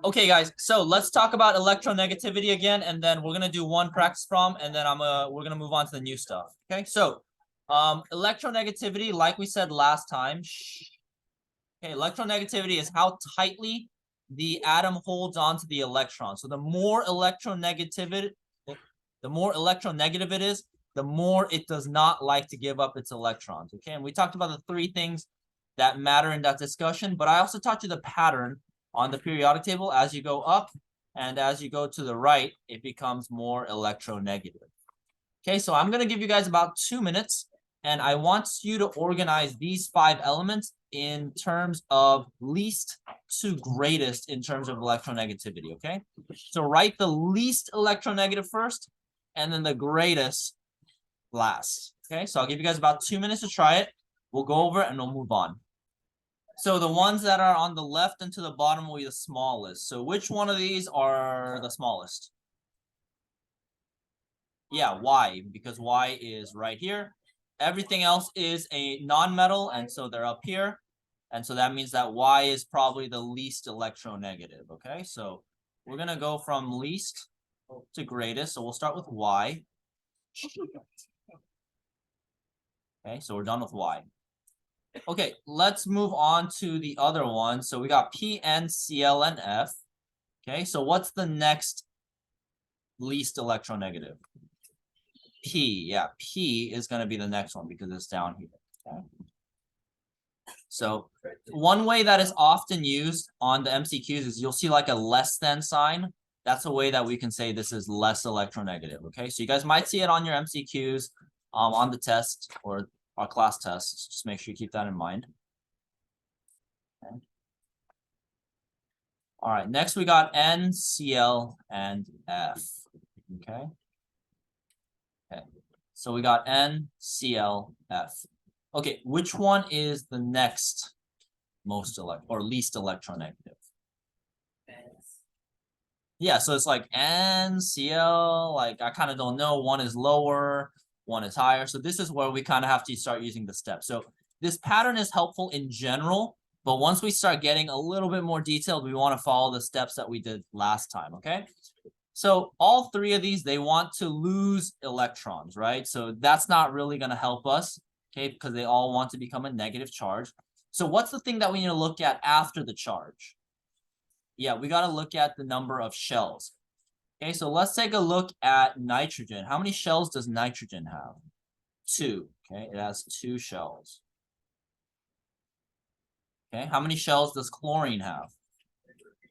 Okay, guys, so let's talk about electronegativity again, and then we're gonna do one practice problem, and then we're gonna move on to the new stuff. Okay, so electronegativity, like we said last time, okay, electronegativity is how tightly the atom holds onto the electron. So the more electronegative it is, the more it does not like to give up its electrons. Okay, and we talked about the three things that matter in that discussion, but I also taught you the pattern on the periodic table. As you go up and as you go to the right, it becomes more electronegative. Okay, so I'm going to give you guys about 2 minutes, and I want you to organize these 5 elements in terms of least to greatest in terms of electronegativity, okay? So write the least electronegative first, and then the greatest last, okay? So I'll give you guys about 2 minutes to try it. We'll go over it, and we'll move on. So the ones that are on the left and to the bottom will be the smallest. So which one of these are the smallest? Yeah, Y, because Y is right here. Everything else is a non-metal, and so they're up here. And so that means that Y is probably the least electronegative, okay? So we're going to go from least to greatest. So we'll start with Y. Okay, so we're done with Y. Okay, let's move on to the other one. So we got P, N, Cl, and F. Okay, so what's the next least electronegative? P, yeah, P is going to be the next one because it's down here. Okay. So one way that is often used on the MCQs is you'll see like a less than sign. That's a way that we can say this is less electronegative. Okay, so you guys might see it on your MCQs, on the test or our class tests. Just make sure you keep that in mind. Okay. All right, next we got N, Cl, and F. Okay. Okay, so we got N, Cl, F. Okay, which one is the next most least electronegative? Yeah, so it's like N, Cl, like I kind of don't know. One is lower, one is higher. So this is where we kind of have to start using the steps. So this pattern is helpful in general, but once we start getting a little bit more detailed, we want to follow the steps that we did last time, okay? So all 3 of these, they want to lose electrons, right? So that's not really going to help us, okay, because they all want to become a negative charge. So what's the thing that we need to look at after the charge? Yeah, we got to look at the number of shells. Okay, so let's take a look at nitrogen. How many shells does nitrogen have? 2. Okay, it has 2 shells. Okay, how many shells does chlorine have?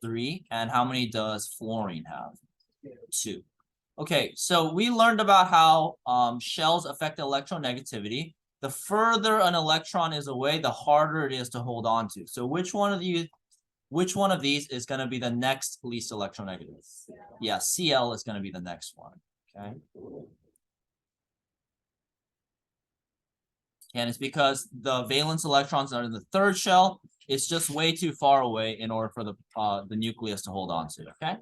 3. And how many does fluorine have? 2. Okay, so we learned about how shells affect electronegativity. The further an electron is away, the harder it is to hold on to. So which one of these is going to be the next least electronegative? Yeah, Cl is going to be the next one. Okay. And it's because the valence electrons are in the 3rd shell. It's just way too far away in order for the nucleus to hold on to. Okay.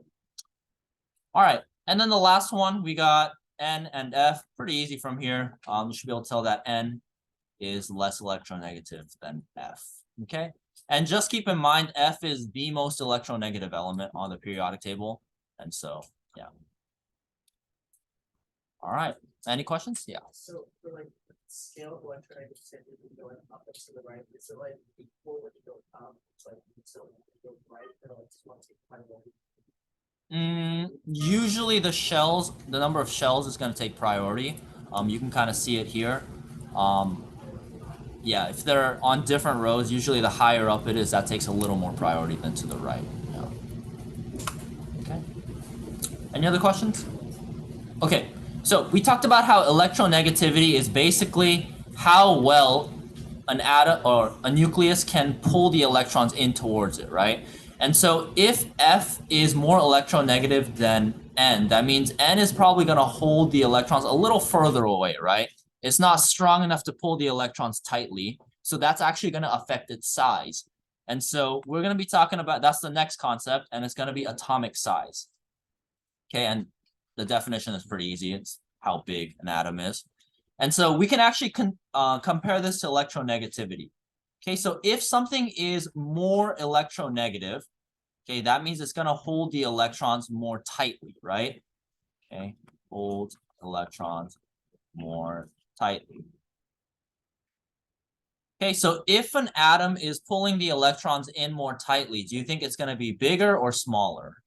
All right. And then the last one, we got N and F. Pretty easy from here. You should be able to tell that N is less electronegative than F. Okay. And just keep in mind, F is the most electronegative element on the periodic table. And so, yeah. All right. Any questions? Yeah. So for like the scale of electronegativity going up and to the right, is it like equal when you go up? It's like so when you go right, it'll just want to kind of usually the number of shells is going to take priority. You can kind of see it here. Yeah, if they're on different rows, usually the higher up it is, that takes a little more priority than to the right. Yeah. Okay. Any other questions? Okay, so we talked about how electronegativity is basically how well an atom or a nucleus can pull the electrons in towards it, right? And so if F is more electronegative than N, that means N is probably going to hold the electrons a little further away, right? It's not strong enough to pull the electrons tightly. So that's actually going to affect its size. And so we're going to be talking about, that's the next concept, and it's going to be atomic size. Okay, and the definition is pretty easy. It's how big an atom is. And so we can actually compare this to electronegativity. Okay, so if something is more electronegative, Okay, that means it's gonna hold the electrons more tightly, right? Okay, hold electrons more tightly. Okay, so if an atom is pulling the electrons in more tightly, do you think it's gonna be bigger or smaller?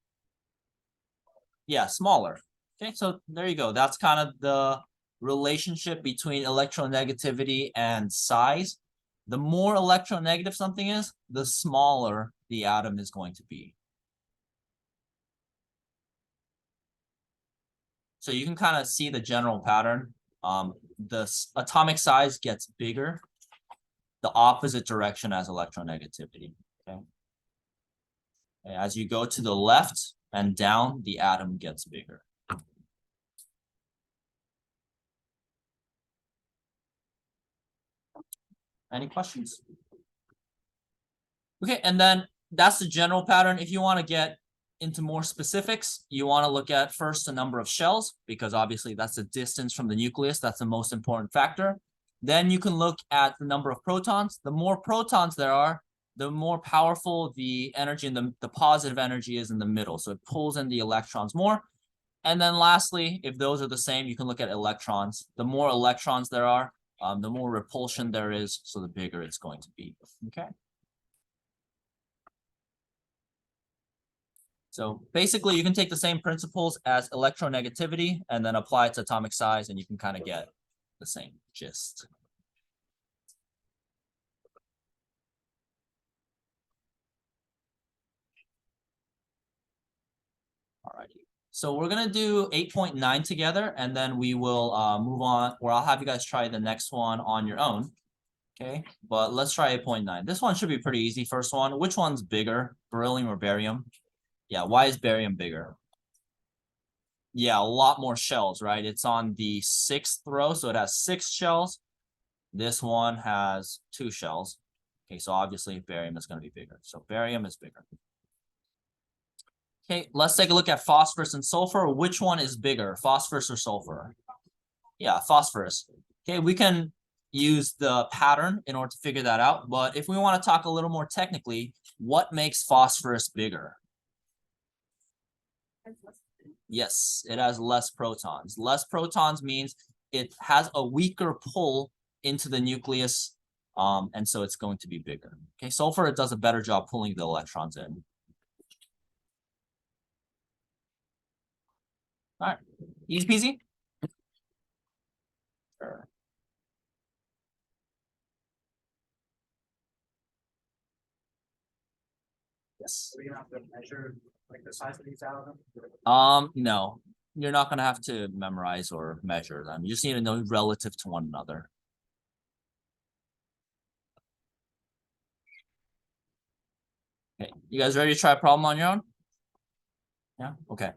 Yeah, smaller. Okay, so there you go. That's kind of the relationship between electronegativity and size. The more electronegative something is, the smaller the atom is going to be. So you can kind of see the general pattern. The atomic size gets bigger, the opposite direction as electronegativity. Okay. As you go to the left and down, the atom gets bigger. Any questions? Okay, and then that's the general pattern. If you want to get into more specifics, you want to look at first the number of shells, because obviously that's the distance from the nucleus. That's the most important factor. Then you can look at the number of protons. The more protons there are, the more powerful the energy and the positive energy is in the middle. So it pulls in the electrons more. And then lastly, if those are the same, you can look at electrons. The more electrons there are, the more repulsion there is, so the bigger it's going to be. Okay. So basically, you can take the same principles as electronegativity and then apply it to atomic size, and you can kind of get the same gist. Alrighty. So we're gonna do 8.9 together, and then we will move on, or I'll have you guys try the next one on your own. Okay, but let's try 8.9. This one should be pretty easy. First one, which one's bigger, beryllium or barium? Yeah, why is barium bigger? Yeah, a lot more shells, right? It's on the 6th row, so it has 6 shells. This one has 2 shells. Okay, so obviously barium is going to be bigger. So barium is bigger. Okay, let's take a look at phosphorus and sulfur. Which one is bigger, phosphorus or sulfur? Yeah, phosphorus. Okay, we can use the pattern in order to figure that out. But if we want to talk a little more technically, what makes phosphorus bigger? Yes, it has less protons. Less protons means it has a weaker pull into the nucleus, and so it's going to be bigger. Okay, sulfur, it does a better job pulling the electrons in. All right, easy peasy. Sure. Yes. So you have to measure like the size of these atoms? No, you're not gonna have to memorize or measure them. You just need to know relative to one another. Okay, you guys ready to try a problem on your own? Yeah, okay.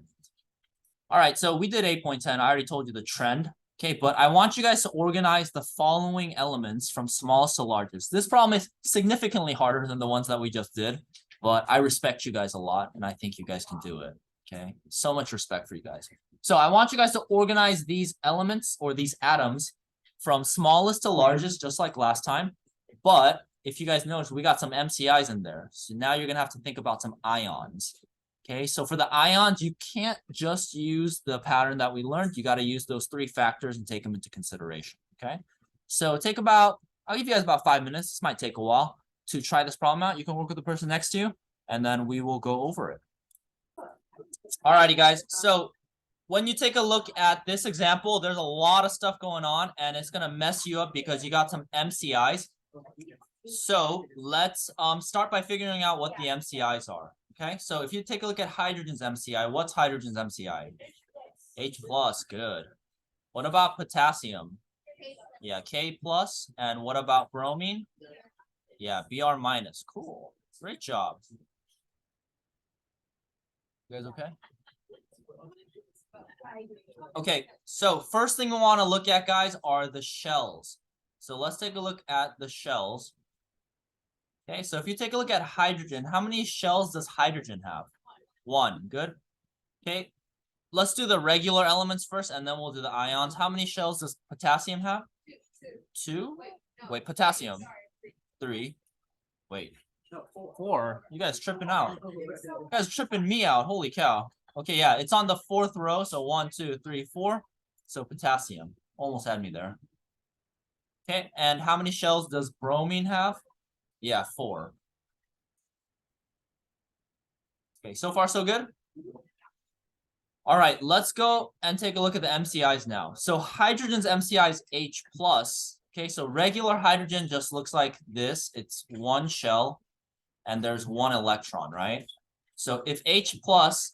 All right, so we did 8.10. I already told you the trend. Okay, but I want you guys to organize the following elements from smallest to largest. This problem is significantly harder than the ones that we just did, but I respect you guys a lot, and I think you guys can do it. Okay, so much respect for you guys. So I want you guys to organize these elements or these atoms from smallest to largest, just like last time. But if you guys notice, we got some MCIs in there. So now you're gonna have to think about some ions. Okay, so for the ions, you can't just use the pattern that we learned. You got to use those 3 factors and take them into consideration. Okay, so I'll give you guys about 5 minutes. This might take a while to try this problem out. You can work with the person next to you, and then we will go over it. Alrighty, guys. So when you take a look at this example, there's a lot of stuff going on, and it's gonna mess you up because you got some MCIs. So let's start by figuring out what the MCIs are. Okay, so if you take a look at hydrogen's MCI, what's hydrogen's MCI? H plus, good. What about potassium? Yeah, K plus. And what about bromine? Yeah, Br minus. Cool. Great job. You guys okay? Okay, so first thing we want to look at, guys, are the shells. So let's take a look at the shells. Okay, so if you take a look at hydrogen, how many shells does hydrogen have? 1, good. Okay, let's do the regular elements first, and then we'll do the ions. How many shells does potassium have? 2? Wait, potassium. 3. Wait, No, 4. 4. You guys tripping out. You guys tripping me out. Holy cow. Okay, yeah, it's on the 4th row. So 1, 2, 3, 4. So potassium. Almost had me there. Okay, and how many shells does bromine have? Yeah, 4. Okay, so far so good? All right, let's go and take a look at the MCIs now. So hydrogen's MCI is H+. Okay, so regular hydrogen just looks like this. It's 1 shell and there's 1 electron, right? So if H+,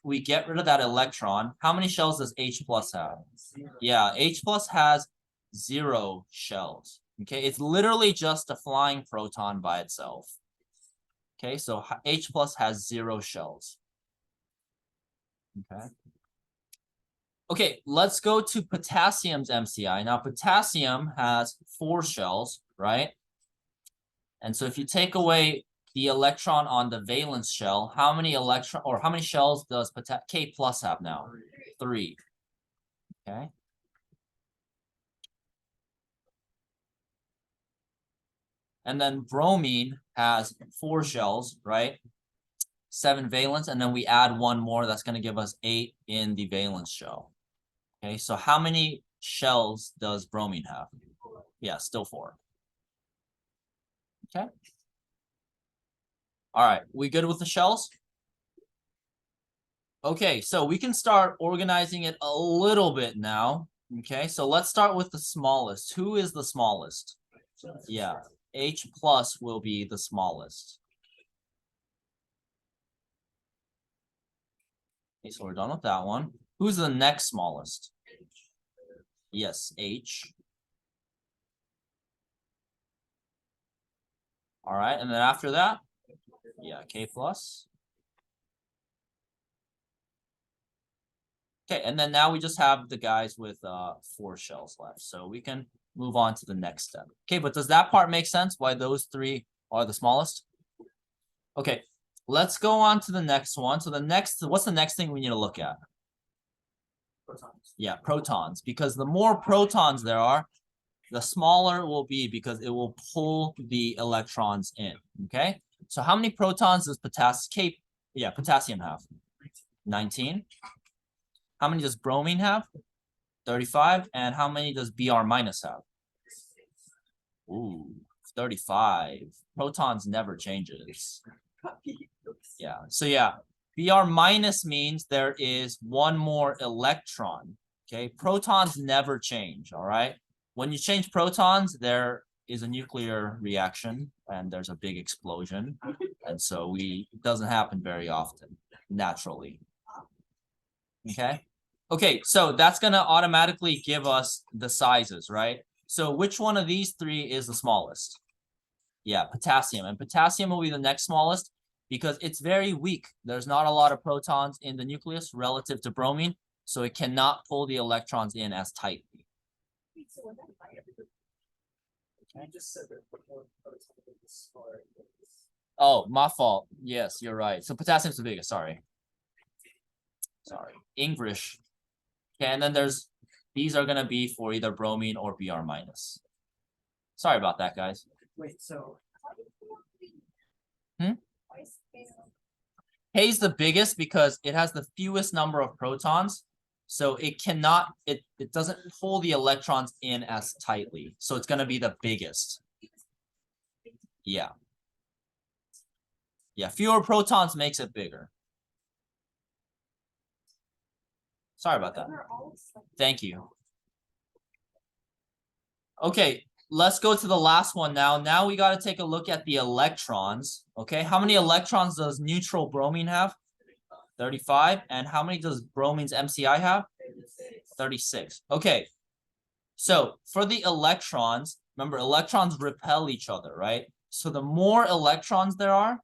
we get rid of that electron, how many shells does H+ have? Yeah, H+ has 0 shells. Okay, it's literally just a flying proton by itself. Okay, so H+ has 0 shells. Okay. Okay, let's go to potassium's MCI. Now, potassium has 4 shells, right? And so if you take away the electron on the valence shell, how many shells does K+ have now? 3. Okay. And then bromine has 4 shells, right? 7 valence, and then we add 1 more. That's going to give us 8 in the valence shell. Okay, so how many shells does bromine have? Yeah, still 4. Okay. All right, we good with the shells? Okay, so we can start organizing it a little bit now. Okay, so let's start with the smallest. Who is the smallest? Yeah, H+ will be the smallest. Okay, so we're done with that one. Who's the next smallest? Yes, H. All right, and then after that, yeah, K+. Okay, and then now we just have the guys with 4 shells left. So we can move on to the next step. Okay, but does that part make sense? Why those 3 are the smallest? Okay, let's go on to the next one. So what's the next thing we need to look at? Protons. Yeah, protons. Because the more protons there are, the smaller it will be because it will pull the electrons in. Okay, so how many protons does potassium have? 19. How many does bromine have? 35. And how many does Br- have? Ooh, 35. Protons never changes. Yeah, so yeah, Br- means there is 1 more electron. Okay, protons never change, all right? When you change protons, there is a nuclear reaction and there's a big explosion. And so it doesn't happen very often, naturally. Okay. Okay, so that's going to automatically give us the sizes, right? So which one of these 3 is the smallest? Yeah, potassium. And potassium will be the next smallest because it's very weak. There's not a lot of protons in the nucleus relative to bromine, so it cannot pull the electrons in as tightly. I just said that before protons are. Oh, my fault. Yes, you're right. So potassium's the biggest. Sorry. English. Okay, and then these are gonna be for either bromine or Br-. Sorry about that, guys. Wait, so. K is the biggest because it has the fewest number of protons. So it doesn't pull the electrons in as tightly. So it's gonna be the biggest. Yeah. Yeah, fewer protons makes it bigger. Sorry about that. Thank you. Okay, let's go to the last one now. Now we got to take a look at the electrons. Okay, how many electrons does neutral bromine have? 35. And how many does bromine's MCI have? 36. Okay, so for the electrons, remember electrons repel each other, right? So the more electrons there are,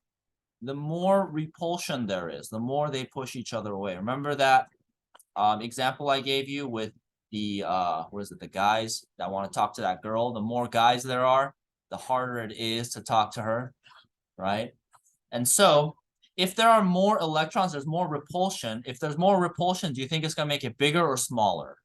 the more repulsion there is, the more they push each other away. Remember that example I gave you with the the guys that want to talk to that girl? The more guys there are, the harder it is to talk to her, right? And so if there are more electrons, there's more repulsion. If there's more repulsion, do you think it's going to make it bigger or smaller?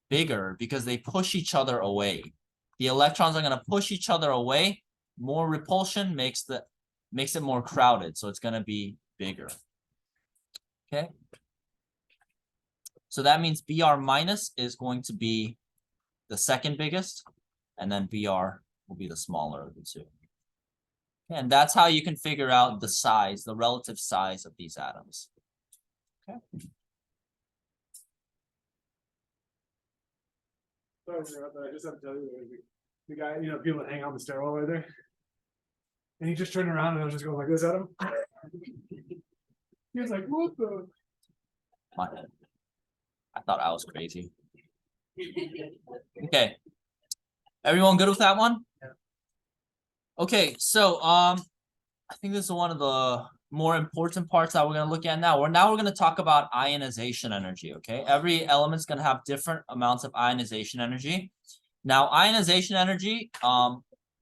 Bigger, because they push each other away. the electrons are going to push each other away. More repulsion makes it more crowded, so it's going to be bigger. Okay. So that means Br minus is going to be the second biggest, and then Br will be the smaller of the two. And that's how you can figure out the size, the relative size of these atoms. Okay. Sorry to interrupt, but I just have to tell you, the guy, you know, people that hang out on the stairwell right there. And he just turned around and I was just going like this at him. He was like, what the? My bad. I thought I was crazy. Okay. Everyone good with that one? Yeah. Okay, so I think this is one of the more important parts that we're going to look at now. We're going to talk about ionization energy, okay? Every element's going to have different amounts of ionization energy. Now, ionization energy,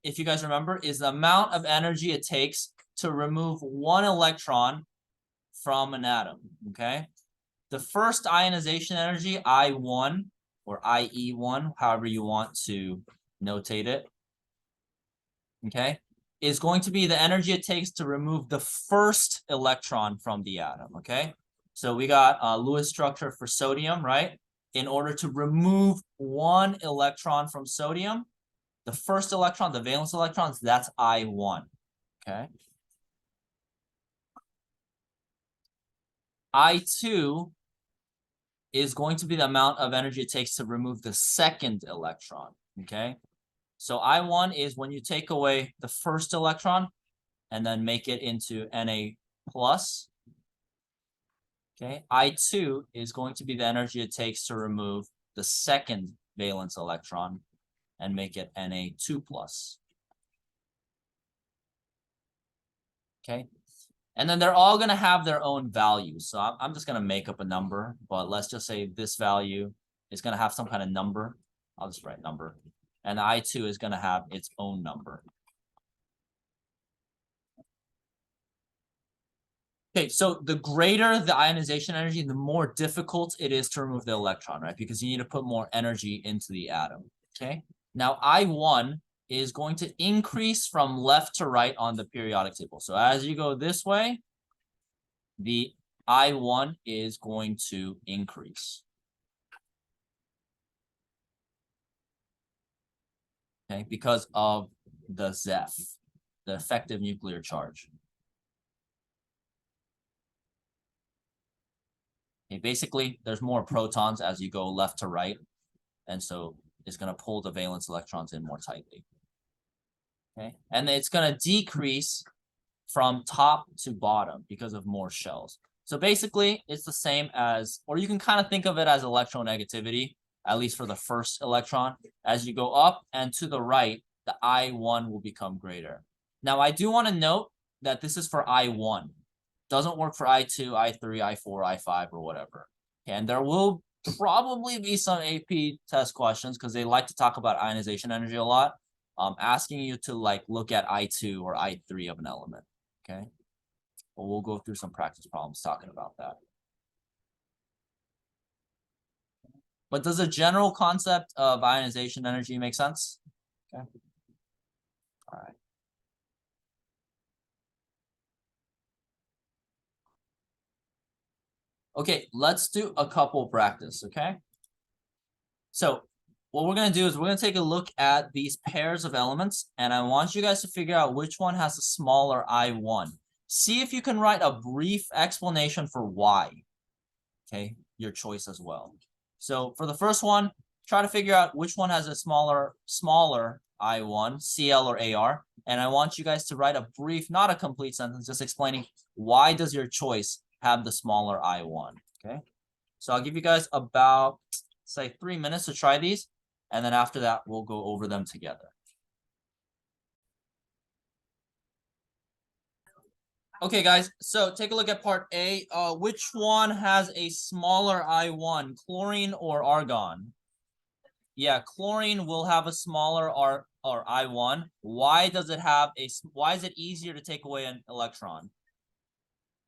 if you guys remember, is the amount of energy it takes to remove one electron from an atom, okay? The first ionization energy, I1 or IE1, however you want to notate it, okay, is going to be the energy it takes to remove the first electron from the atom, okay? So we got Lewis structure for sodium, right? In order to remove one electron from sodium, the first electron, the valence electrons, that's I1, okay? I2 is going to be the amount of energy it takes to remove the second electron, okay? So I1 is when you take away the first electron and then make it into Na plus, okay? I2 is going to be the energy it takes to remove the second valence electron and make it Na2 plus, okay? And then they're all going to have their own values. So I'm just going to make up a number, but let's just say this value is going to have some kind of number. I'll just write number. And I2 is going to have its own number. Okay, so the greater the ionization energy, the more difficult it is to remove the electron, right? Because you need to put more energy into the atom, okay? Now, I1 is going to increase from left to right on the periodic table. So as you go this way, the I1 is going to increase. Okay, because of the ZEF, the effective nuclear charge. Okay, basically, there's more protons as you go left to right, and so it's going to pull the valence electrons in more tightly. Okay, and it's going to decrease from top to bottom because of more shells. So basically, it's the same as, or you can kind of think of it as electronegativity, at least for the first electron. As you go up and to the right, the I1 will become greater. Now, I do want to note that this is for I1. Doesn't work for I2, I3, I4, I5, or whatever. And there will probably be some AP test questions because they like to talk about ionization energy a lot, asking you to like look at I2 or I3 of an element, okay? But we'll go through some practice problems talking about that. But does the general concept of ionization energy make sense? Okay. All right. Okay, let's do a couple practice, okay? So what we're going to do is we're going to take a look at these pairs of elements, and I want you guys to figure out which one has a smaller I1. See if you can write a brief explanation for why, okay? Your choice as well. So for the first one, try to figure out which one has a smaller I1, CL or AR, and I want you guys to write a brief, not a complete sentence, just explaining why does your choice have the smaller I1, okay? So I'll give you guys about, say, 3 minutes to try these, and then after that, we'll go over them together. Okay, guys, so take a look at part A. Which one has a smaller I1, chlorine or argon? Yeah, chlorine will have a smaller I1. Why does it have why is it easier to take away an electron?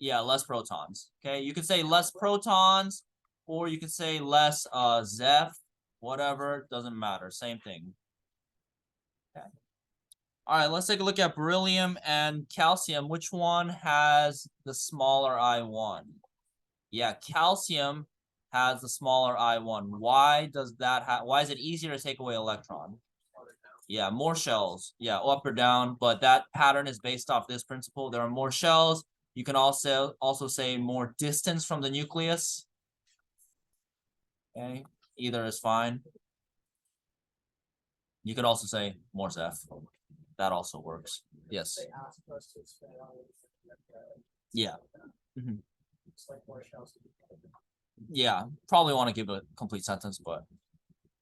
Yeah, less protons. Okay, you could say less protons, or you could say less ZEF, whatever, doesn't matter, same thing. All right, let's take a look at beryllium and calcium. Which one has the smaller I1? Yeah, calcium has the smaller I1. Why does that why is it easier to take away electron? Yeah, more shells. Yeah, up or down, but that pattern is based off this principle. There are more shells. You can also say more distance from the nucleus. Okay, either is fine. You could also say Morse F. That also works. Yes. They ask us to expand on it. Yeah. Mhm. It's like more shells. Yeah, probably want to give a complete sentence, but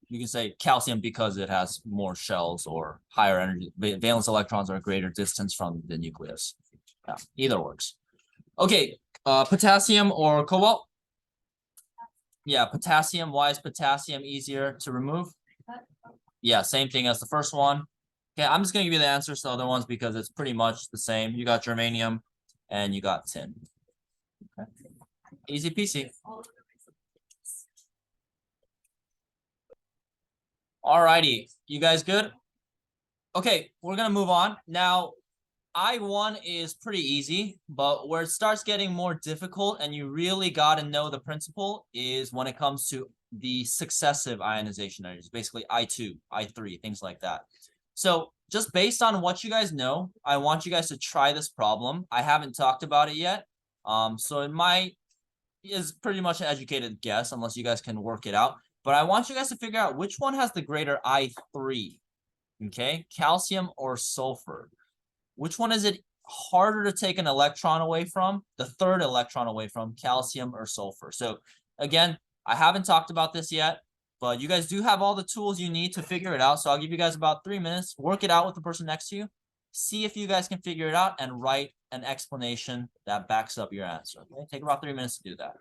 you can say calcium because it has more shells or higher energy. Valence electrons are a greater distance from the nucleus. Yeah, either works. Okay, potassium or cobalt? Yeah, potassium. Why is potassium easier to remove? Yeah, same thing as the first one. Okay, I'm just gonna give you the answers to the other ones because it's pretty much the same. You got germanium and you got tin. Okay. Easy peasy. Alrighty, you guys good? Okay, we're gonna move on. Now, I1 is pretty easy, but where it starts getting more difficult and you really gotta know the principle is when it comes to the successive ionization energies, basically I2, I3, things like that. So just based on what you guys know, I want you guys to try this problem. I haven't talked about it yet. So it is pretty much an educated guess unless you guys can work it out. But I want you guys to figure out which one has the greater I3. Okay, calcium or sulfur. Which one is it harder to take an electron away from? The third electron away from, calcium or sulfur. So again, I haven't talked about this yet, but you guys do have all the tools you need to figure it out. So I'll give you guys about 3 minutes. Work it out with the person next to you. See if you guys can figure it out and write an explanation that backs up your answer. Okay, take about 3 minutes to do that.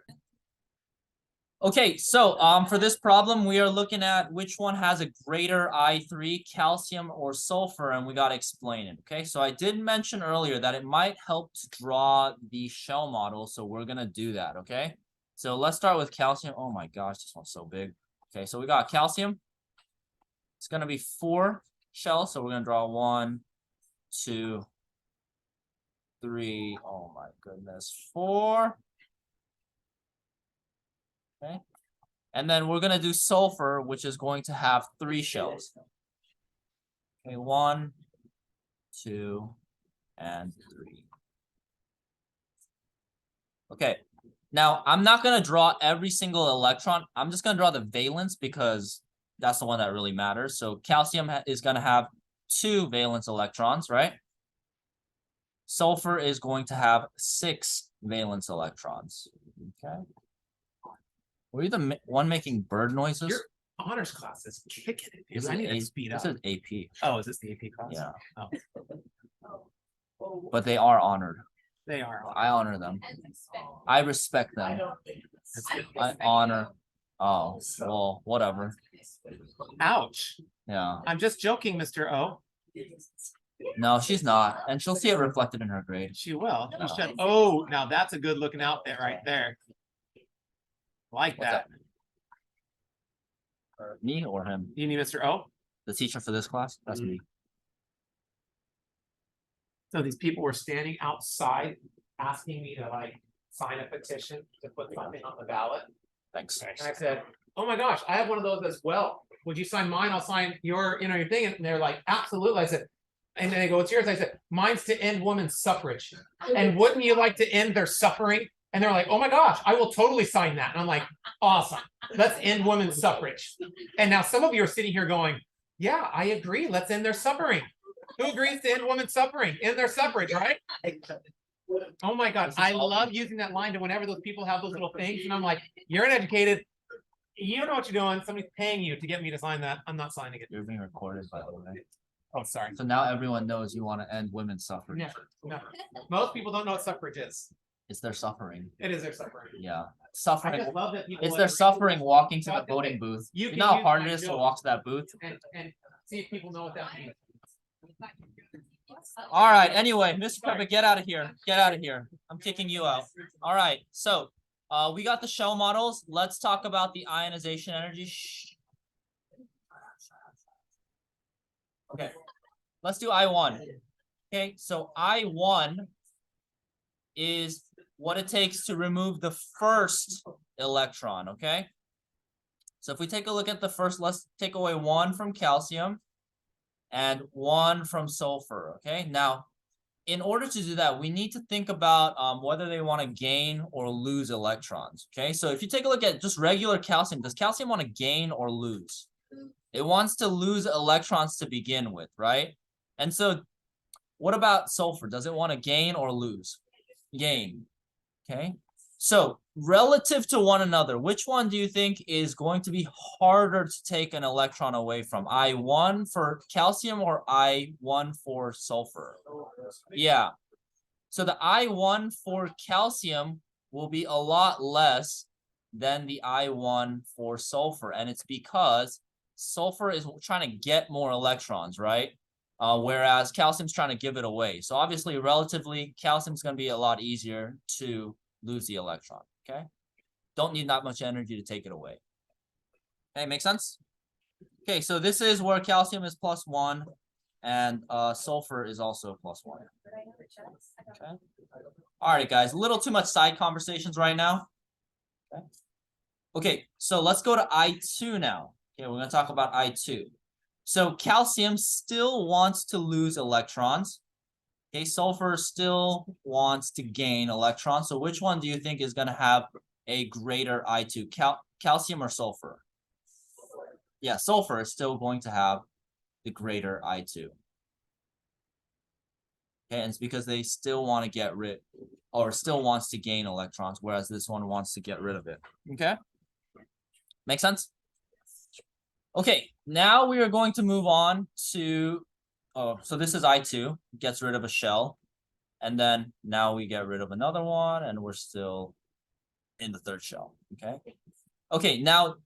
Okay, so for this problem, we are looking at which one has a greater I3, calcium or sulfur, and we got to explain it. Okay, so I did mention earlier that it might help to draw the shell model, so we're gonna do that. Okay, so let's start with calcium. Oh my gosh, this one's so big. Okay, so we got calcium. It's gonna be 4 shells, so we're gonna draw 1, 2, 3. Oh my goodness, 4. Okay. And then we're gonna do sulfur, which is going to have 3 shells. Okay, 1, 2, and 3. Okay. Now I'm not gonna draw every single electron. I'm just gonna draw the valence because that's the one that really matters. So calcium is gonna have 2 valence electrons, right? Sulfur is going to have 6 valence electrons. Okay. Were you the one making bird noises? Your honors class is kicking it, dude. This I is need to A- speed This up. is AP. Oh, is this the AP class? Yeah. Oh, But they are honored. they are. I honor them. I respect I them. don't think. That's good. I honor. Oh, well, whatever. Ouch. Yeah. I'm just joking, Mr. O. No, she's not. And she'll see it reflected in her grade. She will. You No. should. Oh, now that's a good looking outfit right there. Like What's that. Me or him? You need Mr. O? The teacher for this class? That's me. So these people were standing outside asking me to like sign a petition to put something on the ballot. Thanks. And I said, oh my gosh, I have one of those as well. Would you sign mine? I'll sign your, your thing. And they're like, absolutely. I said, and then they go, it's yours. I said, mine's to end women's suffrage. And wouldn't you like to end their suffering? And they're like, oh my gosh, I will totally sign that. And I'm like, awesome. Let's end women's suffrage. And now some of you are sitting here going, yeah, I agree. Let's end their suffering. Who agrees to end women's suffering? End their suffrage, right? Oh my God. I love using that line to whenever those people have those little things. And I'm like, you're uneducated. You don't know what you're doing. Somebody's paying you to get me to sign that. I'm not signing it. You're being recorded, by the way. Oh, sorry. So now everyone knows you want to end women's suffrage. Never, never. Most people don't know what suffrage is. It's their suffering. It is their suffering. Yeah. I Suffering. just love that people It's their agree. suffering walking to the Talk to voting me. booth. You You can know how use hard my it is to joke. walk to that booth? And see if people know what that means. All right. Anyway, Mr. Pepper, get out of here. Get out of here. I'm kicking you out. All right. So we got the shell models. Let's talk about the ionization energy. Shh. Okay. let's do I1. Okay, so I1 is what it takes to remove the first electron, okay? So if we take a look at the first, let's take away 1 from calcium and 1 from sulfur, okay? Now, in order to do that, we need to think about whether they want to gain or lose electrons, okay? So if you take a look at just regular calcium, does calcium want to gain or lose? It wants to lose electrons to begin with, right? And so what about sulfur? Does it want to gain or lose? Gain, okay? So relative to one another, which one do you think is going to be harder to take an electron away from? I1 for calcium or I1 for sulfur? Yeah. So the I1 for calcium will be a lot less than the I1 for sulfur. And it's because sulfur is trying to get more electrons, right? Whereas calcium's trying to give it away. So obviously, relatively, calcium's going to be a lot easier to lose the electron, okay? Don't need that much energy to take it away. Okay, make sense? Okay, so this is where calcium is +1 and sulfur is also +1. Okay. All right, guys, a little too much side conversations right now. Okay. Okay, so let's go to I2 now. Okay, we're going to talk about I2. So calcium still wants to lose electrons. Okay, sulfur still wants to gain electrons. So which one do you think is going to have a greater I2? Calcium or sulfur? Yeah, sulfur is still going to have the greater I2. Okay, and it's because they still want to get rid, or still wants to gain electrons, whereas this one wants to get rid of it. Okay? Make sense? Okay, now we are going to move on to, so this is I2, gets rid of a shell. And then now we get rid of another one, and we're still in the third shell, okay? Okay, now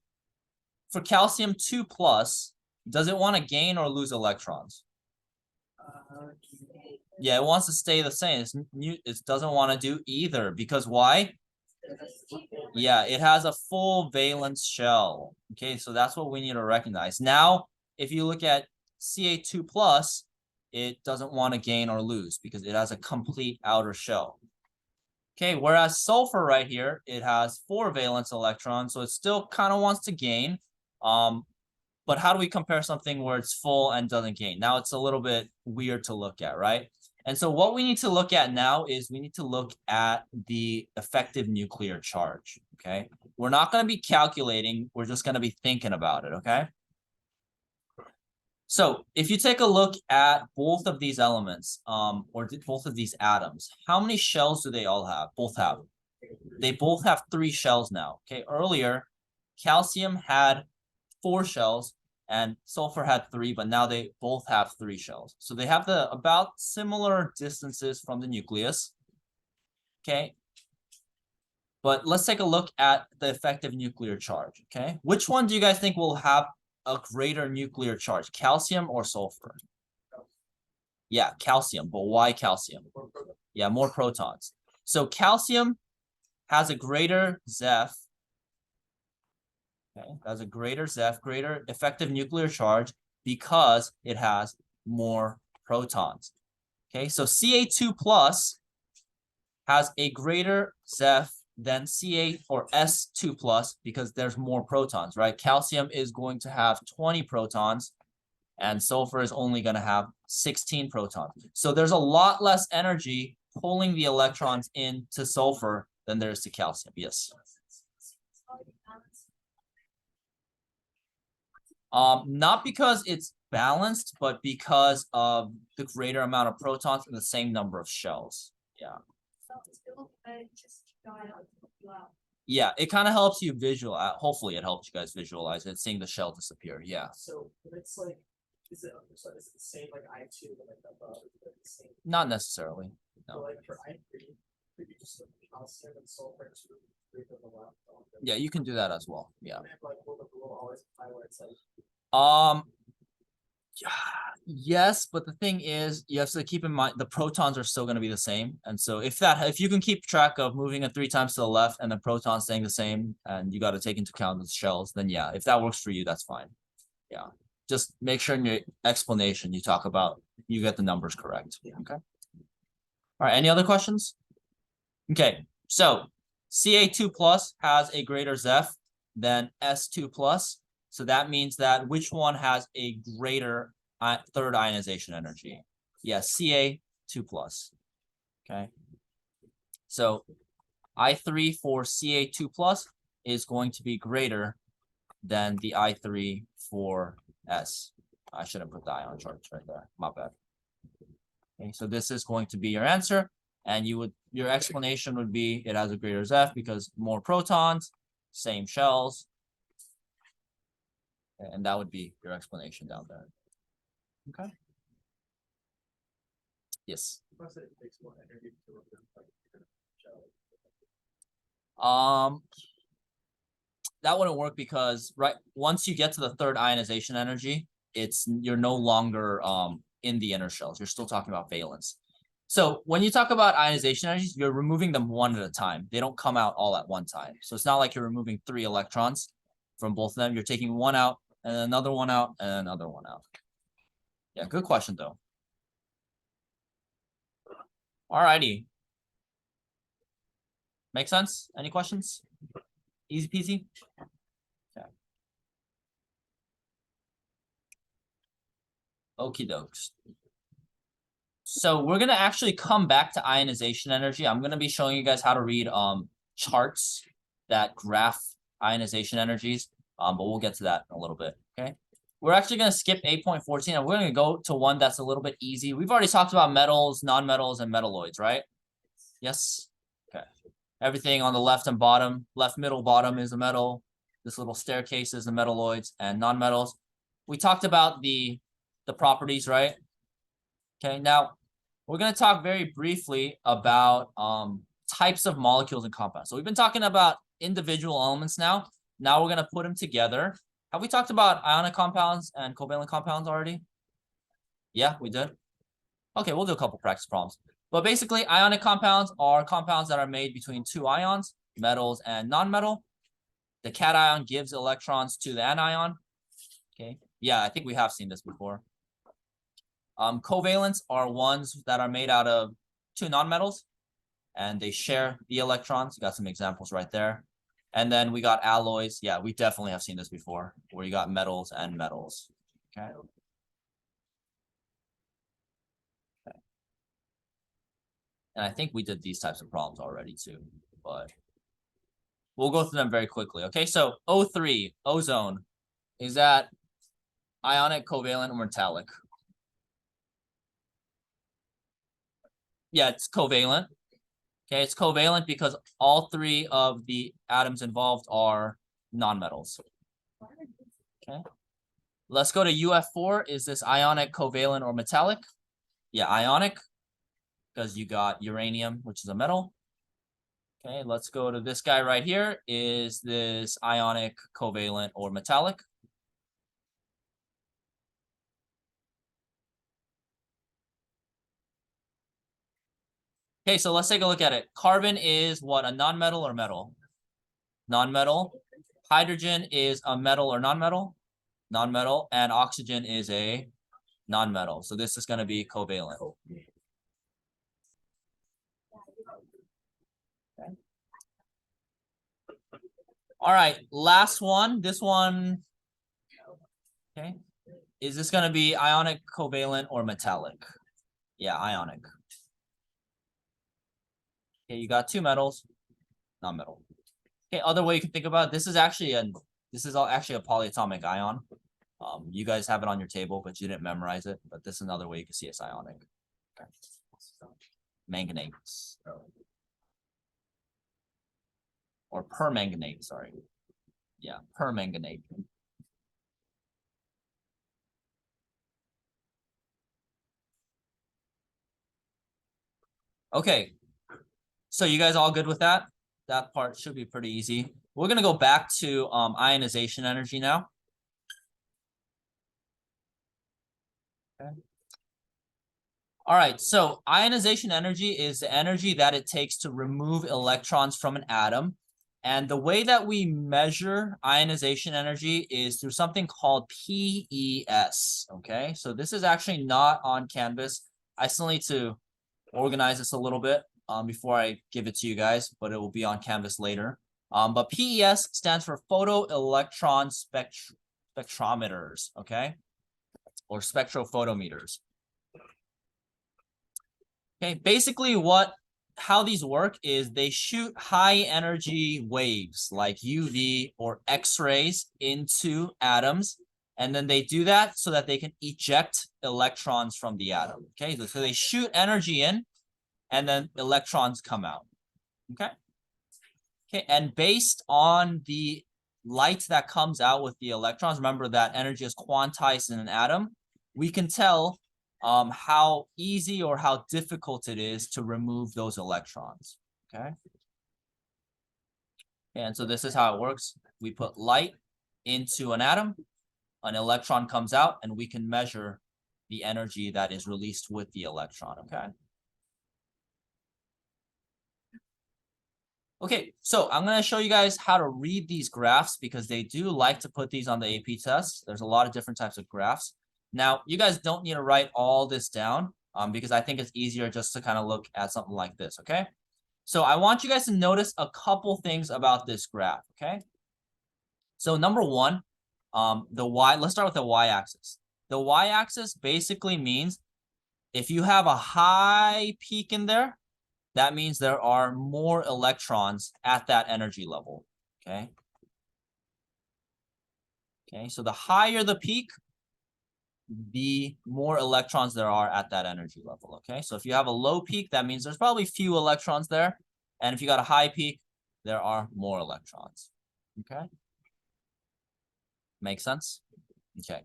for calcium 2+, does it want to gain or lose electrons? Yeah, it wants to stay the same. It doesn't want to do either, because why? Yeah, it has a full valence shell. Okay, so that's what we need to recognize. Now, if you look at Ca2+, it doesn't want to gain or lose because it has a complete outer shell. Okay, whereas sulfur right here, it has 4 valence electrons, so it still kind of wants to gain. But how do we compare something where it's full and doesn't gain? Now it's a little bit weird to look at, right? And so what we need to look at now is we need to look at the effective nuclear charge, okay? We're not going to be calculating. We're just going to be thinking about it, okay? So if you take a look at both of these elements, or both of these atoms, how many shells do they all have? Both have. They both have 3 shells now, okay? Earlier, calcium had 4 shells and sulfur had 3, but now they both have 3 shells. So they have the about similar distances from the nucleus, okay? But let's take a look at the effective nuclear charge, okay? Which one do you guys think will have a greater nuclear charge, calcium or sulfur? Yeah, calcium, but why calcium? Yeah, more protons. So calcium has a greater Zeph. Okay, that's a greater Zeph, greater effective nuclear charge because it has more protons. Okay, so Ca2+ has a greater Zeph than Ca or S2+ because there's more protons, right? Calcium is going to have 20 protons and sulfur is only going to have 16 protons. So there's a lot less energy pulling the electrons into sulfur than there is to calcium. Yes. Not because it's balanced, but because of the greater amount of protons and the same number of shells. Yeah. Yeah, it kind of helps you visualize. Hopefully, it helps you guys visualize it, seeing the shell disappear. Yeah. So it's like, is it the same like I2, but like above? The same? Not necessarily. So No. like for I3, could you just like calcium and sulfur to break them up? Yeah, you can do that as well. Yeah. Like will the rule always apply where it's like? Yes, but the thing is, you have to keep in mind the protons are still going to be the same, and so if you can keep track of moving it 3 times to the left and the protons staying the same, and you got to take into account the shells, then yeah, if that works for you, that's fine. Yeah, just make sure in your explanation you talk about you get the numbers correct. Okay. All right. Any other questions? Okay. So Ca2 plus has a greater Zeph than S2 plus. So that means that which one has a greater third ionization energy? Yes, Ca2 plus. Okay. So I3 for Ca2 plus is going to be greater than the I3 for S. I should have put the ion charts right there. My bad. Okay, so this is going to be your answer. And your explanation would be it has a greater Zeph because more protons, same shells. And that would be your explanation down there. Okay. Yes. Plus it takes more energy to work with, like, shell. That wouldn't work because once you get to the third ionization energy, you're no longer in the inner shells. You're still talking about valence. So when you talk about ionization energies, you're removing them one at a time. They don't come out all at one time. So it's not like you're removing 3 electrons from both of them. You're taking one out and another one out and another one out. Yeah, good question though. Alrighty. Make sense? Any questions? Easy peasy. Okay. Okie dokes. So we're gonna actually come back to ionization energy. I'm gonna be showing you guys how to read charts that graph ionization energies. But we'll get to that in a little bit. Okay. We're actually gonna skip 8.14 and we're gonna go to one that's a little bit easy. We've already talked about metals, non-metals, and metalloids, right? Yes. Okay. Everything on the left and bottom, left, middle, bottom is a metal. This little staircase is the metalloids and non-metals. We talked about the properties, right? Okay, now we're going to talk very briefly about types of molecules and compounds. So we've been talking about individual elements now. Now we're going to put them together. Have we talked about ionic compounds and covalent compounds already? Yeah, we did. Okay, we'll do a couple practice problems. But basically, ionic compounds are compounds that are made between 2 ions, metals and non-metal. The cation gives electrons to the anion. Okay, yeah, I think we have seen this before. Covalents are ones that are made out of 2 nonmetals and they share the electrons. You got some examples right there. And then we got alloys. Yeah, we definitely have seen this before where you got metals and metals. Okay. And I think we did these types of problems already too, but we'll go through them very quickly. Okay, so O3, ozone, is that ionic, covalent, or metallic? Yeah, it's covalent. Okay, it's covalent because all 3 of the atoms involved are nonmetals. Okay. Let's go to UF4. Is this ionic, covalent, or metallic? Yeah, ionic, because you got uranium, which is a metal. Okay, let's go to this guy right here. Is this ionic, covalent, or metallic? Okay, so let's take a look at it. Carbon is what, a nonmetal or metal? Nonmetal. Hydrogen is a metal or nonmetal? Nonmetal. And oxygen is a nonmetal. So this is going to be covalent. Okay. All right, last one. This one. Okay. Is this going to be ionic, covalent, or metallic? Yeah, ionic. Okay, you got 2 metals, non-metal. Okay, other way you can think about it, this is actually a polyatomic ion. You guys have it on your table, but you didn't memorize it. But this is another way you can see it's ionic. Okay. Manganate. Or permanganate, sorry. Yeah, permanganate. Okay. So you guys all good with that? That part should be pretty easy. We're going to go back to ionization energy now. Okay. All right, so ionization energy is the energy that it takes to remove electrons from an atom. And the way that we measure ionization energy is through something called PES, okay? So this is actually not on Canvas. I still need to organize this a little bit before I give it to you guys, but it will be on Canvas later. But PES stands for photoelectron spectrometers, okay? Or spectrophotometers. Okay, basically how these work is they shoot high energy waves like UV or X-rays into atoms, and then they do that so that they can eject electrons from the atom. Okay, so they shoot energy in, and then electrons come out. Okay. Okay, and based on the light that comes out with the electrons, remember that energy is quantized in an atom, we can tell how easy or how difficult it is to remove those electrons. Okay. And so this is how it works. We put light into an atom, an electron comes out, and we can measure the energy that is released with the electron. Okay. Okay, so I'm going to show you guys how to read these graphs because they do like to put these on the AP test. There's a lot of different types of graphs. Now, you guys don't need to write all this down because I think it's easier just to kind of look at something like this, okay? So I want you guys to notice a couple things about this graph, okay? So number one, let's start with the y-axis. The y-axis basically means if you have a high peak in there, that means there are more electrons at that energy level, okay? Okay, so the higher the peak, the more electrons there are at that energy level, okay? So if you have a low peak, that means there's probably few electrons there. And if you got a high peak, there are more electrons, okay? Make sense? Okay.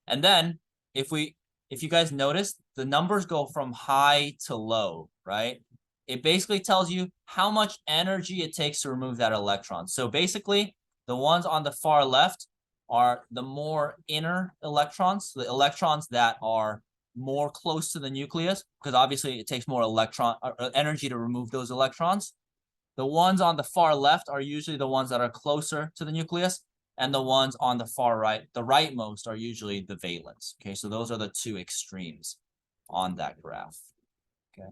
And then if you guys notice, the numbers go from high to low, right? It basically tells you how much energy it takes to remove that electron. So basically, the ones on the far left are the more inner electrons, the electrons that are more close to the nucleus, because obviously it takes more energy to remove those electrons. The ones on the far left are usually the ones that are closer to the nucleus, and the ones on the far right, the rightmost, are usually the valence. Okay, so those are the two extremes on that graph. Okay.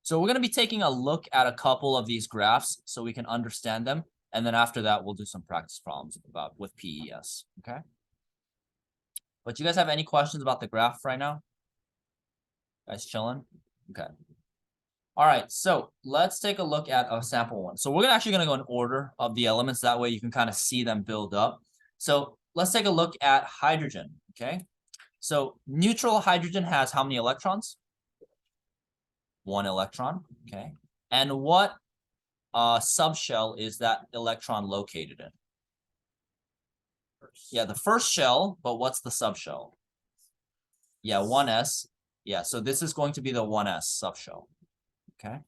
So we're going to be taking a look at a couple of these graphs so we can understand them. And then after that, we'll do some practice problems with PES. Okay. But you guys have any questions about the graph right now? Guys chilling? Okay. All right. So let's take a look at a sample one. So we're actually going to go in order of the elements. That way you can kind of see them build up. So let's take a look at hydrogen. Okay. So neutral hydrogen has how many electrons? 1 electron, okay. And what subshell is that electron located in? Yeah, the first shell, but what's the subshell? Yeah, 1s. Yeah, so this is going to be the 1s subshell, okay.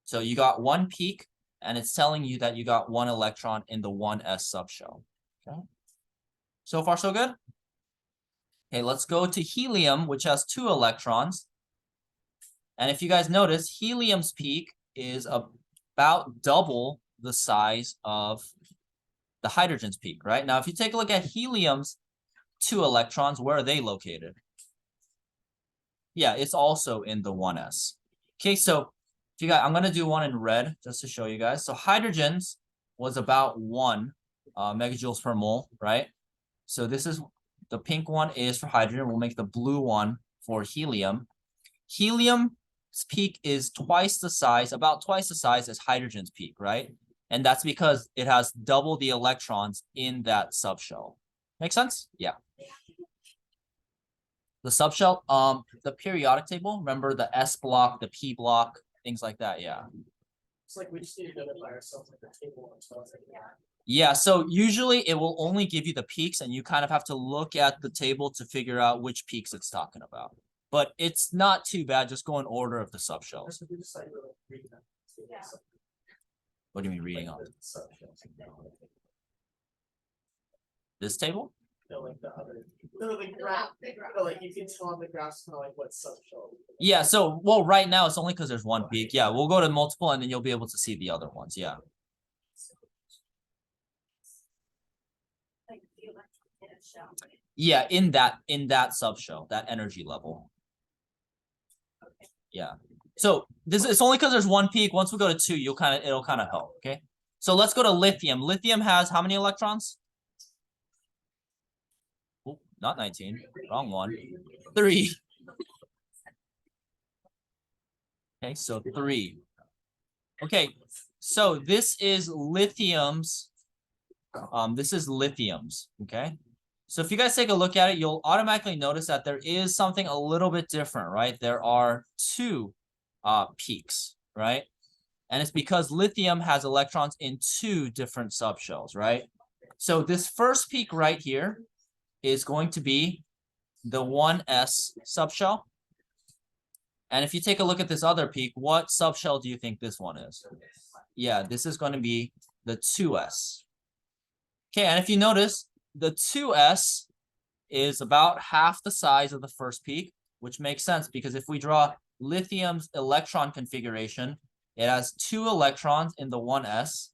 So you got 1 peak, and it's telling you that you got 1 electron in the 1s subshell, okay. So far, so good? Okay, let's go to helium, which has 2 electrons. And if you guys notice, helium's peak is about double the size of the hydrogen's peak, right? Now, if you take a look at helium's 2 electrons, where are they located? Yeah, it's also in the 1s. Okay, so if you guys, I'm going to do one in red just to show you guys. So hydrogen's was about 1 megajoules per mole, right? So this is, the pink one is for hydrogen. We'll make the blue one for helium. Helium's peak is about twice the size as hydrogen's peak, right? And that's because it has double the electrons in that subshell. Make sense? Yeah. The subshell, the periodic table, remember the S block, the P block, things like that, yeah. It's like we just need to do it by ourselves, like the table and stuff like that. Yeah, so usually it will only give you the peaks, and you kind of have to look at the table to figure out which peaks it's talking about. But it's not too bad, just go in order of the subshells. That's what we decided, like, reading that. Yeah. What do you mean reading Like on the subshells. this table? like the other. No, the graph. No, like you can tell on the graphs kind of like what subshell. Yeah, so well, right now it's only because there's one peak. Yeah, we'll go to multiple and then you'll be able to see the other ones. Yeah. Like the electron in a shell. Yeah, in that subshell, that energy level. Yeah. So this is only because there's one peak. Once we go to two, it'll kind of help. Okay. So let's go to lithium. Lithium has how many electrons? Oh, not 19. Wrong one. 3. Okay, so 3. Okay, so this is lithium's. This is lithium's. Okay. So if you guys take a look at it, you'll automatically notice that there is something a little bit different, right? There are 2 peaks, right? And it's because lithium has electrons in 2 different subshells, right? So this first peak right here is going to be the 1s subshell. And if you take a look at this other peak, what subshell do you think this one is? Yeah, this is going to be the 2s. Okay, and if you notice, the 2s is about half the size of the first peak, which makes sense because if we draw lithium's electron configuration, it has 2 electrons in the 1s,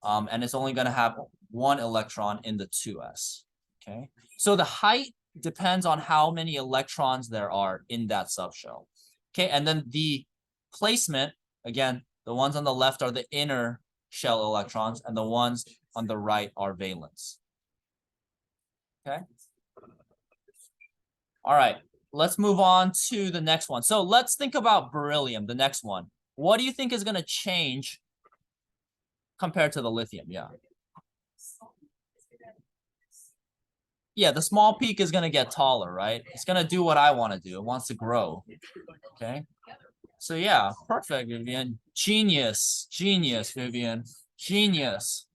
and it's only going to have 1 electron in the 2s. Okay, so the height depends on how many electrons there are in that subshell. Okay, and then the placement, again, the ones on the left are the inner shell electrons, and the ones on the right are valence. Okay. All right, let's move on to the next one. So let's think about beryllium, the next one. What do you think is going to change compared to the lithium? Yeah. Yeah, the small peak is going to get taller, right? It's going to do what I want to do. It wants to grow. Okay. So yeah, perfect, Vivian. Genius, Vivian. Genius.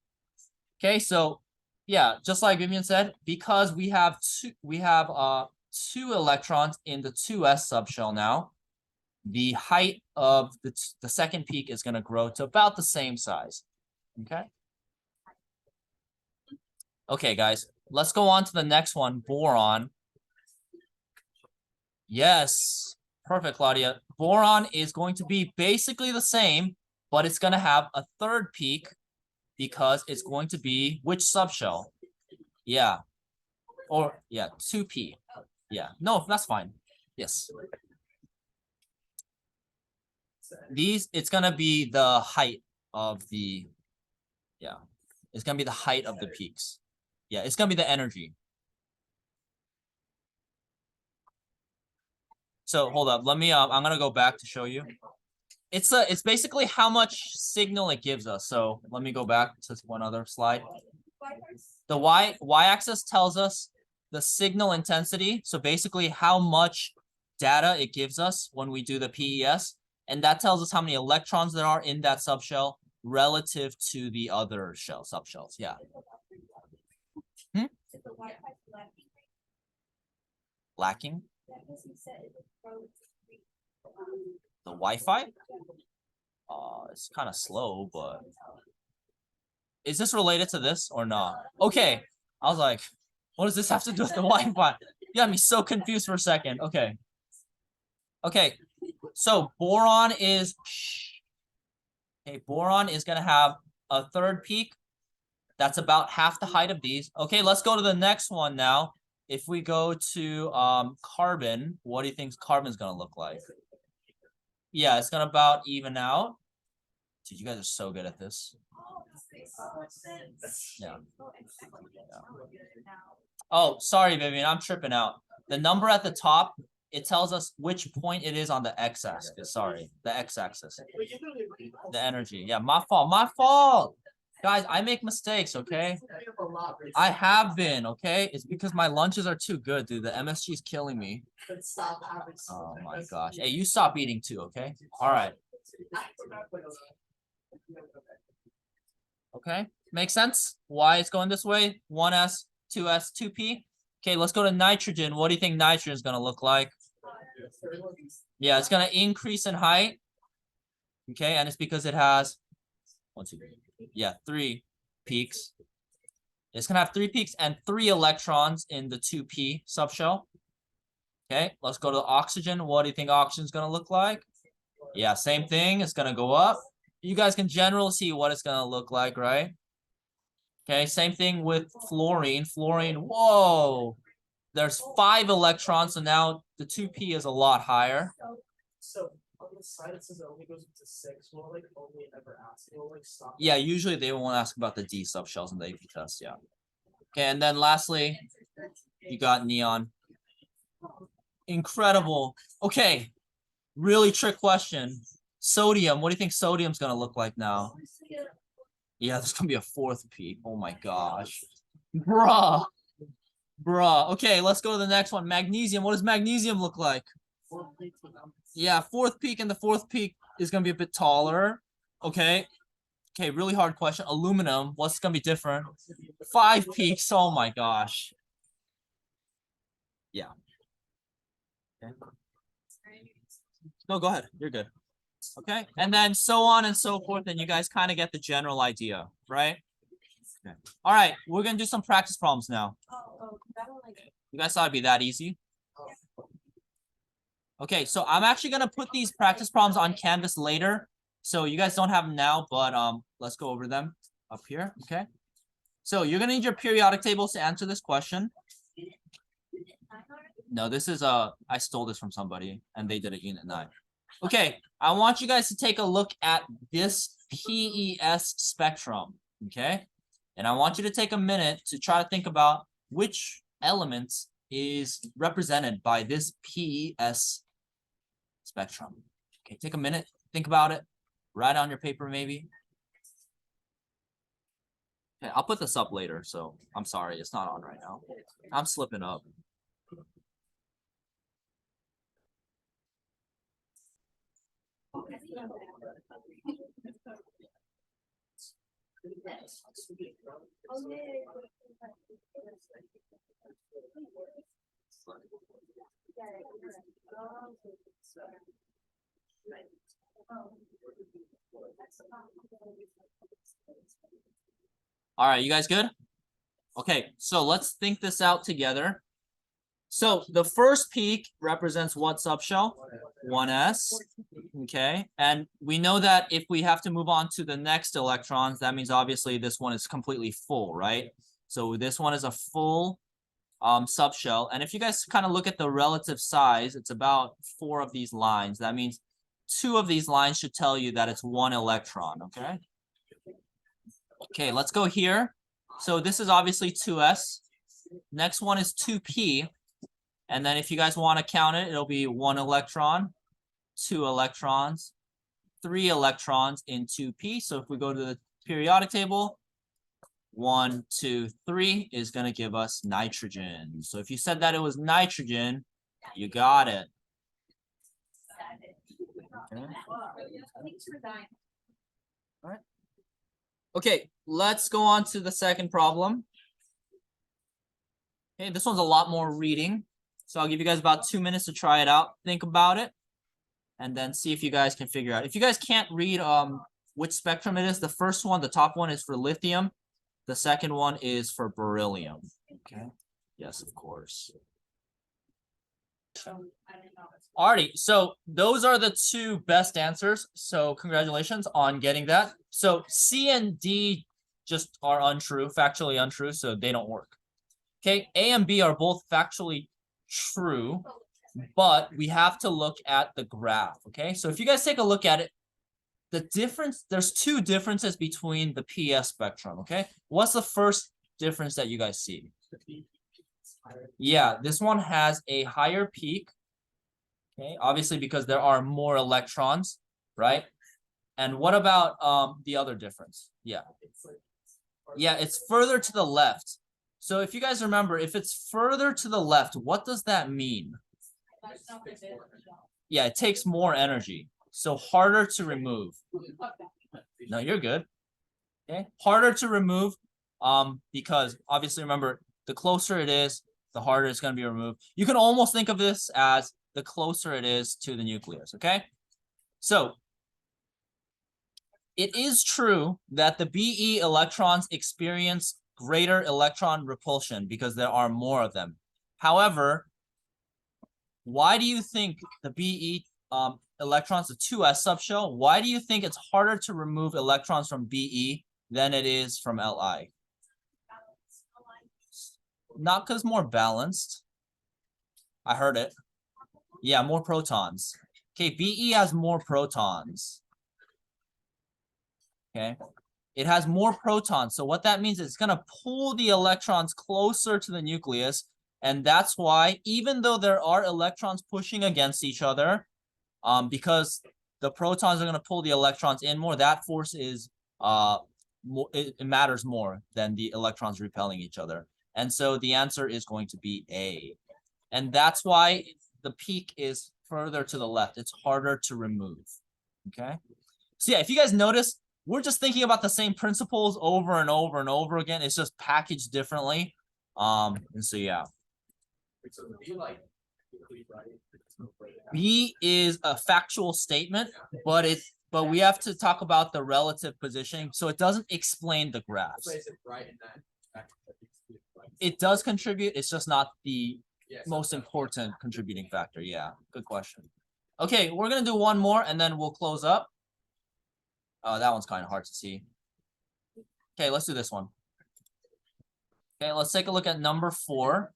Okay, so yeah, just like Vivian said, because we have 2 electrons in the 2s subshell now, the height of the second peak is going to grow to about the same size. Okay. Okay, guys, let's go on to the next one, boron. Yes, perfect, Claudia. Boron is going to be basically the same, but it's going to have a third peak because it's going to be which subshell? Yeah. Or yeah, 2p. Yeah. No, that's fine. Yes. It's going to be the height of the, yeah. It's going to be the height of the peaks. Yeah, it's going to be the energy. So hold up, let me, I'm going to go back to show you. It's basically how much signal it gives us. So let me go back to one other slide. The y-axis tells us the signal intensity. So basically how much data it gives us when we do the PES. And that tells us how many electrons there are in that subshell relative to the other subshells. Yeah. Lacking? The Wi-Fi? It's kind of slow, but is this related to this or not? Okay. I was like, what does this have to do with the Wi-Fi? You got me so confused for a second. Okay. Okay. So boron is gonna have a third peak. That's about half the height of these. Okay, let's go to the next one now. If we go to carbon, what do you think carbon's gonna look like? Yeah, it's gonna about even out. Dude, you guys are so good at this. Yeah. Oh, sorry, Vivian, I'm tripping out. The number at the top, it tells us which point it is on the x-axis. Sorry, the x-axis. The energy. Yeah, my fault. Guys, I make mistakes, okay? I have been, okay? It's because my lunches are too good, dude. The MSG is killing me. Oh my gosh. Hey, you stop eating too, okay? All right. Okay, makes sense? Why it's going this way? 1s, 2s, 2p. Okay, let's go to nitrogen. What do you think nitrogen is going to look like? Yeah, it's going to increase in height. Okay, and it's because it has 1, 2, 3. Yeah, 3 peaks. It's gonna have 3 peaks and 3 electrons in the 2p subshell. Okay, let's go to oxygen. What do you think oxygen's gonna look like? Yeah, same thing. It's gonna go up. You guys can generally see what it's gonna look like, right? Okay, same thing with fluorine. Fluorine, whoa! There's 5 electrons, so now the 2p is a lot higher. So on the side it says it only goes up to 6. Will like only ever ask? It will like stop. Yeah, usually they won't ask about the D subshells in the AP test, yeah. Okay, and then lastly, you got neon. Incredible. Okay, really trick question. Sodium, what do you think sodium's gonna look like now? Yeah, there's gonna be a 4th peak. Oh my gosh. Bruh. Okay, let's go to the next one. Magnesium, what does magnesium look like? Yeah, 4th peak, and the 4th peak is gonna be a bit taller. Okay. Okay, really hard question. Aluminum, what's gonna be different? 5 peaks, oh my gosh. Yeah. Okay. No, go ahead. You're good. Okay, and then so on and so forth, and you guys kind of get the general idea, right? Okay. All right, we're gonna do some practice problems now. You guys thought it'd be that easy? Okay, so I'm actually gonna put these practice problems on Canvas later, so you guys don't have them now, but let's go over them up here. Okay, so you're gonna need your periodic tables to answer this question. No, this is I stole this from somebody, and they did it Unit 9. Okay, I want you guys to take a look at this PES spectrum, okay? And I want you to take a minute to try to think about which element is represented by this PES spectrum. Okay, take a minute, think about it, write on your paper maybe. Okay, I'll put this up later, so I'm sorry, it's not on right now. I'm slipping up. All right, you guys good? Okay, so let's think this out together. So the first peak represents what subshell? 1s. Okay, and we know that if we have to move on to the next electrons, that means obviously this one is completely full, right? So this one is a full subshell. And if you guys kind of look at the relative size, it's about 4 of these lines. That means 2 of these lines should tell you that it's 1 electron, okay? Okay, let's go here. So this is obviously 2s. Next one is 2p. And then if you guys want to count it, it'll be 1 electron, 2 electrons, 3 electrons in 2p. So if we go to the periodic table, 1, 2, 3 is going to give us nitrogen. So if you said that it was nitrogen, you got it. Okay. All right. Okay, let's go on to the second problem. Okay, this one's a lot more reading. So I'll give you guys about 2 minutes to try it out. Think about it. And then see if you guys can figure out. If you guys can't read which spectrum it is, the first one, the top one is for lithium. The second one is for beryllium. Okay. Yes, of course. Alrighty, so those are the 2 best answers. So congratulations on getting that. So C and D just are untrue, factually untrue, so they don't work. Okay, A and B are both factually true, but we have to look at the graph. Okay, so if you guys take a look at it, the difference, there's 2 differences between the PES spectrum. Okay, what's the first difference that you guys see? Yeah, this one has a higher peak. Okay, obviously because there are more electrons, right? And what about the other difference? Yeah, it's further to the left. So if you guys remember, if it's further to the left, what does that mean? Yeah, it takes more energy. So harder to remove. No, you're good. Okay, harder to remove because obviously remember, the closer it is, the harder it's going to be removed. You can almost think of this as the closer it is to the nucleus, okay? So it is true that the Be electrons experience greater electron repulsion because there are more of them. However, why do you think the Be electrons, the 2s subshell, why do you think it's harder to remove electrons from Be than it is from Li? Not because more balanced. I heard it. Yeah, more protons. Okay, Be has more protons. Okay. It has more protons. So what that means is it's going to pull the electrons closer to the nucleus. And that's why, even though there are electrons pushing against each other, because the protons are going to pull the electrons in more, that force is more, it matters more than the electrons repelling each other. And so the answer is going to be A. And that's why the peak is further to the left. It's harder to remove. Okay. So yeah, if you guys notice, we're just thinking about the same principles over and over and over again. It's just packaged differently. And so yeah. So be like, right? B is a factual statement, but we have to talk about the relative positioning. So it doesn't explain the graphs. So is it right in that? It does contribute. It's just not the Yes. most important contributing factor. Yeah, good question. Okay, we're gonna do one more and then we'll close up. That one's kind of hard to see. Okay, let's do this one. Okay, let's take a look at number 4.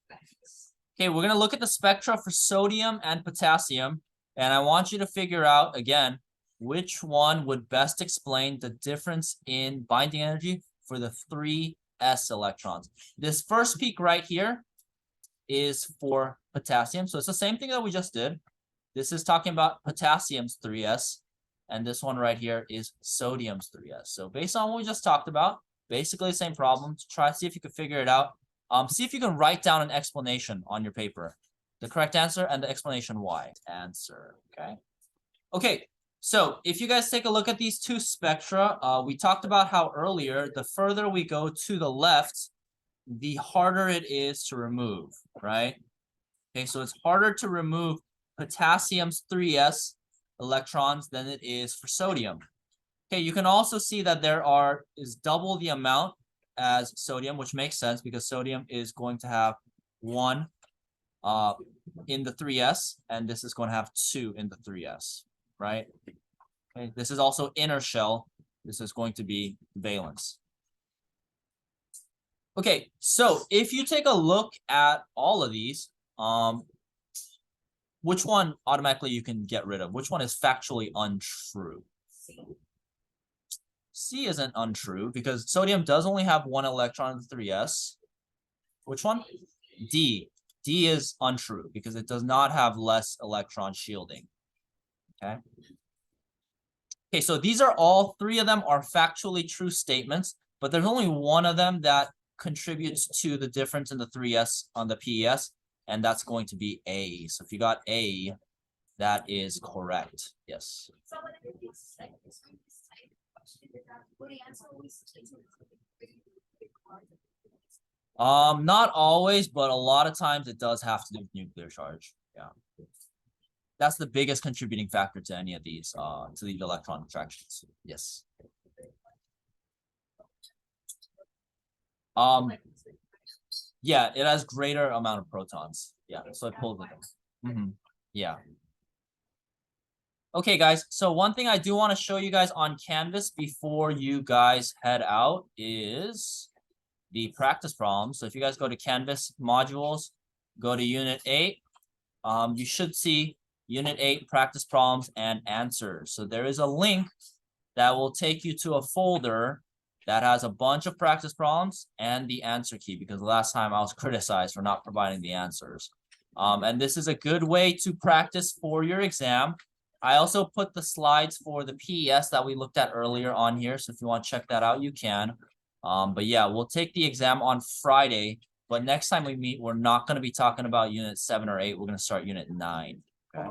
Okay, we're gonna look at the spectra for sodium and potassium, and I want you to figure out again which one would best explain the difference in binding energy for the 3s electrons. This first peak right here is for potassium, so it's the same thing that we just did. This is talking about potassium's 3s, and this one right here is sodium's 3s. So based on what we just talked about, basically the same problem. Try to see if you can figure it out. See if you can write down an explanation on your paper. The correct answer and the explanation why. Answer, okay? Okay, so if you guys take a look at these two spectra, we talked about how earlier, the further we go to the left, the harder it is to remove, right? Okay, so it's harder to remove potassium's 3s electrons than it is for sodium. Okay, you can also see that there is double the amount as sodium, which makes sense because sodium is going to have 1 in the 3s, and this is going to have 2 in the 3s, right? Okay, this is also inner shell. This is going to be valence. Okay, so if you take a look at all of these, which one automatically you can get rid of? Which one is factually untrue? C isn't untrue because sodium does only have 1 electron in the 3s. Which one? D. D is untrue because it does not have less electron shielding. Okay. Okay, so these are all 3 of them are factually true statements, but there's only one of them that contributes to the difference in the 3s on the PES, and that's going to be A. So if you got A, that is correct. Yes. So whenever you say this, when you say the question, would the answer always take not always, but a lot of times it does have to do with nuclear charge. Yeah. That's the biggest contributing factor to any of these, to the electron attractions. Yes. Yeah, it has greater amount of protons. Yeah, so it pulls them. Yeah. Okay, guys, so one thing I do want to show you guys on Canvas before you guys head out is the practice problems. So if you guys go to Canvas modules, go to Unit 8, you should see Unit 8 practice problems and answers. So there is a link that will take you to a folder that has a bunch of practice problems and the answer key, because last time I was criticized for not providing the answers. And this is a good way to practice for your exam. I also put the slides for the PES that we looked at earlier on here. So if you want to check that out, you can. But yeah, we'll take the exam on Friday. But next time we meet, we're not going to be talking about Unit 7 or 8. We're going to start Unit 9. Okay.